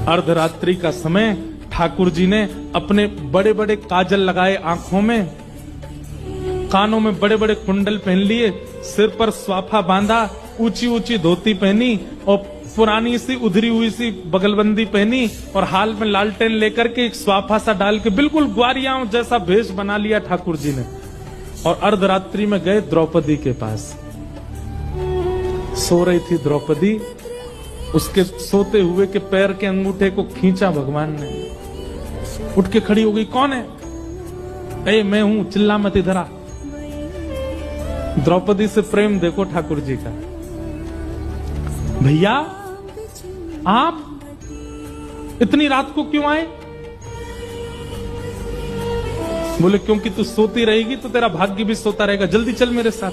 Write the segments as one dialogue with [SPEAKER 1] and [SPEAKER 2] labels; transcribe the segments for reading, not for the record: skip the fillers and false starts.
[SPEAKER 1] अर्धरात्रि का समय, ठाकुर जी ने अपने बड़े बड़े काजल लगाए आंखों में, कानों में बड़े बड़े कुंडल पहन लिए, सिर पर स्वाफा बांधा, ऊंची ऊंची धोती पहनी और पुरानी सी उधरी हुई सी बगलबंदी पहनी और हाल में लालटेन लेकर के एक स्वाफा सा डाल के बिल्कुल ग्वारियां जैसा भेष बना लिया ठाकुर जी ने। और अर्धरात्रि में गए द्रौपदी के पास। सो रही थी द्रौपदी, उसके सोते हुए के पैर के अंगूठे को खींचा भगवान ने, उठ के खड़ी हो गई। कौन है? ए मैं हूं, चिल्ला मत इधर आ। द्रौपदी से प्रेम देखो ठाकुर जी का। भैया आप इतनी रात को क्यों आए? बोले क्योंकि तू सोती रहेगी तो तेरा भाग्य भी सोता रहेगा, जल्दी चल मेरे साथ।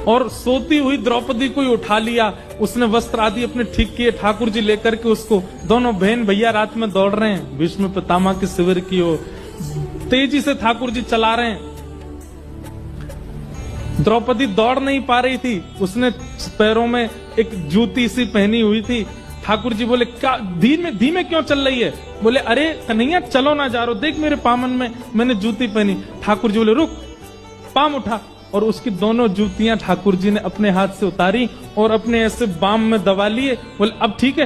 [SPEAKER 1] और सोती हुई द्रौपदी को ही उठा लिया, उसने वस्त्र आदि अपने ठीक किए, ठाकुर जी लेकर के उसको, दोनों बहन भैया रात में दौड़ रहे हैं भीष्म पितामह के शिविर की ओर, तेजी से ठाकुर जी चला रहे हैं। द्रौपदी दौड़ नहीं पा रही थी, उसने पैरों में एक जूती सी पहनी हुई थी। ठाकुर जी बोले क्या धीमे धीमे क्यों चल रही है? बोले अरे कन्हैया चलो ना जा रो, देख मेरे पामन में मैंने जूती पहनी। ठाकुर जी बोले रुक, पाम उठा, और उसकी दोनों जूतियां ठाकुर जी ने अपने हाथ से उतारी और अपने ऐसे बाम में दबा लिए। बोले अब ठीक है।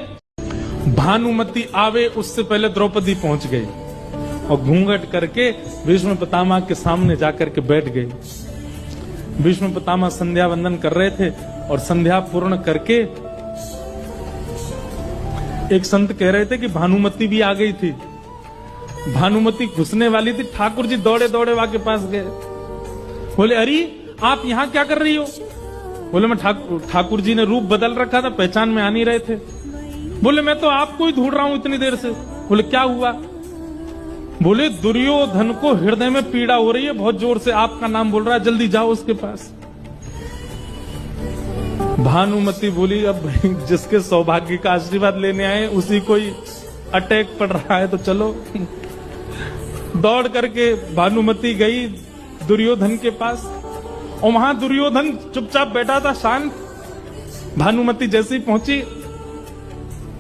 [SPEAKER 1] भानुमति आवे उससे पहले द्रौपदी पहुंच गई और घूंघट करके भीष्म पितामह के सामने जाकर के बैठ गई। भीष्म पितामह संध्या वंदन कर रहे थे और संध्या पूर्ण करके एक संत कह रहे थे कि भानुमति भी आ गई थी। भानुमति घुसने वाली थी, ठाकुर जी दौड़े दौड़े वहां के पास गए। बोले अरे आप यहाँ क्या कर रही हो? बोले मैं ठाकुर जी ने रूप बदल रखा था, पहचान में आ नहीं रहे थे। बोले मैं तो आपको ही ढूंढ रहा हूं इतनी देर से। बोले क्या हुआ? बोले दुर्योधन को हृदय में पीड़ा हो रही है, बहुत जोर से आपका नाम बोल रहा है, जल्दी जाओ उसके पास। भानुमति बोली अब जिसके सौभाग्य का आशीर्वाद लेने आए उसी को ही अटैक पड़ रहा है तो चलो। दौड़ करके भानुमति गई दुर्योधन के पास और वहां दुर्योधन चुपचाप बैठा था, शांत। भानुमति जैसे ही पहुंची,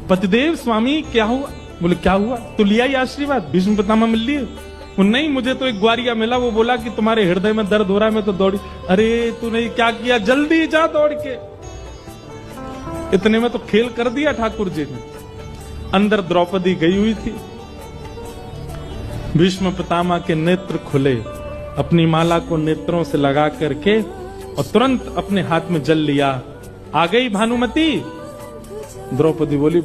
[SPEAKER 1] पतिदेव स्वामी क्या हुआ? बोले क्या हुआ? तो लिया ही आशीर्वाद, भीष्म पितामह मिल लिए? नहीं, मुझे तो एक ग्वारिया मिला, वो बोला कि तुम्हारे हृदय में दर्द हो रहा है, मैं तो दौड़ी। अरे तूने क्या किया? जल्दी जा दौड़ के। इतने में तो खेल कर दिया ठाकुर जी ने। अंदर द्रौपदी गई हुई थी। भीष्म पितामह के नेत्र खुले, अपनी माला को नेत्रों से लगा करके और तुरंत अपने हाथ में जल लिया। आ गई भानुमति? द्रौपदी बोली